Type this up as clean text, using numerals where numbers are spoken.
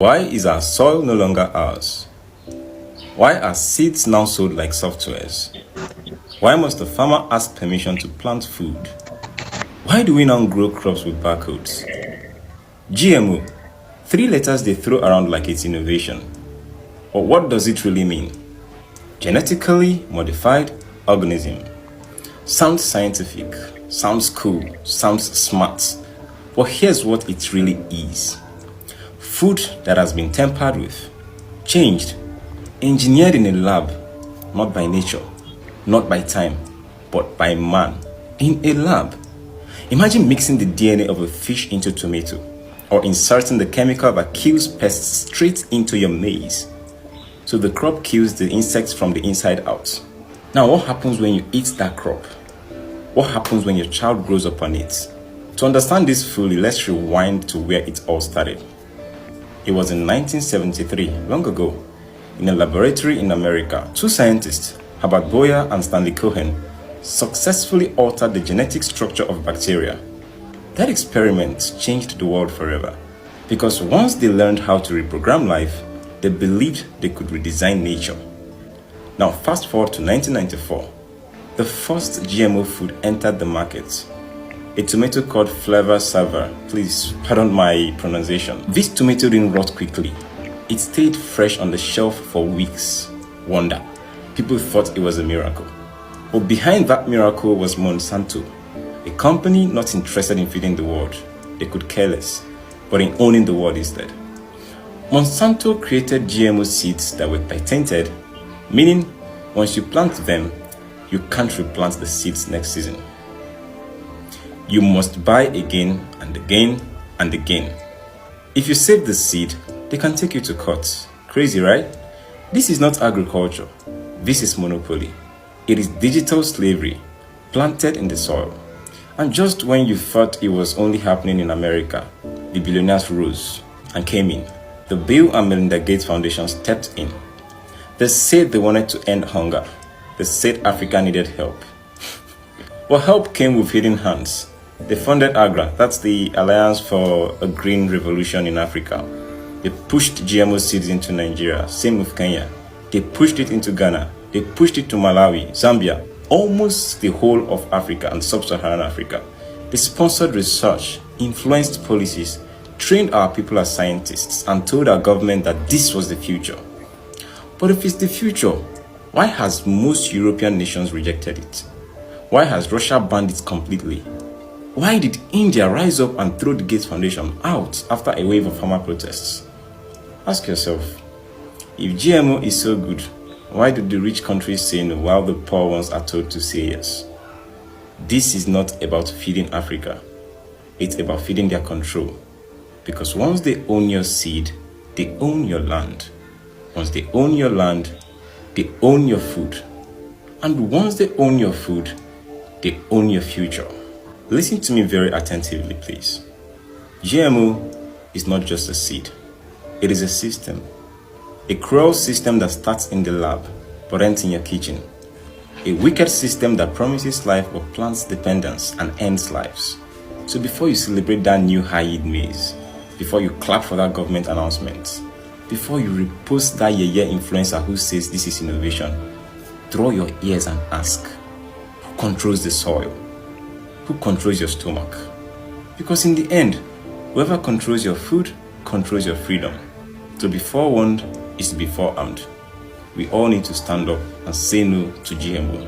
Why is our soil no longer ours? Why are seeds now sold like softwares? Why must a farmer ask permission to plant food? Why do we now grow crops with barcodes? GMO, 3 letters they throw around like it's innovation. But what does it really mean? Genetically modified organism. Sounds scientific, sounds cool, sounds smart. But here's what it really is. Food that has been tampered with, changed, engineered in a lab, not by nature, not by time, but by man, in a lab. Imagine mixing the DNA of a fish into tomato, or inserting the chemical that kills pests straight into your maize. So the crop kills the insects from the inside out. Now what happens when you eat that crop? What happens when your child grows up on it? To understand this fully, let's rewind to where it all started. It was in 1973, long ago, in a laboratory in America. 2 scientists, Herbert Boyer and Stanley Cohen, successfully altered the genetic structure of bacteria. That experiment changed the world forever, because once they learned how to reprogram life, they believed they could redesign nature. Now fast forward to 1994, the first GMO food entered the market. A tomato called Flavor Saver. Please pardon my pronunciation. This tomato didn't rot quickly. It stayed fresh on the shelf for weeks. Wonder. People thought it was a miracle. But behind that miracle was Monsanto, a company not interested in feeding the world. They could care less, but in owning the world instead. Monsanto created GMO seeds that were patented, meaning once you plant them, you can't replant the seeds next season. You must buy again and again and again. If you save the seed, they can take you to court. Crazy, right? This is not agriculture. This is monopoly. It is digital slavery, planted in the soil. And just when you thought it was only happening in America, the billionaires rose and came in. The Bill and Melinda Gates Foundation stepped in. They said they wanted to end hunger. They said Africa needed help. Well, help came with hidden hands. They funded AGRA, that's the Alliance for a Green Revolution in Africa. They pushed GMO seeds into Nigeria, same with Kenya. They pushed it into Ghana. They pushed it to Malawi, Zambia, almost the whole of Africa and sub-Saharan Africa. They sponsored research, influenced policies, trained our people as scientists, and told our government that this was the future. But if it's the future, why has most European nations rejected it? Why has Russia banned it completely? Why did India rise up and throw the Gates Foundation out after a wave of farmer protests? Ask yourself, if GMO is so good, why do the rich countries say no while the poor ones are told to say yes? This is not about feeding Africa. It's about feeding their control. Because once they own your seed, they own your land. Once they own your land, they own your food. And once they own your food, they own your future. Listen to me very attentively, please. GMO is not just a seed. It is a system. A cruel system that starts in the lab, but ends in your kitchen. A wicked system that promises life but plants dependence and ends lives. So before you celebrate that new high-yield maize, before you clap for that government announcement, before you repost that yeye influencer who says this is innovation, draw your ears and ask, who controls the soil? Who controls your stomach? Because in the end, whoever controls your food controls your freedom. To be forewarned is to be forearmed. We all need to stand up and say no to GMO.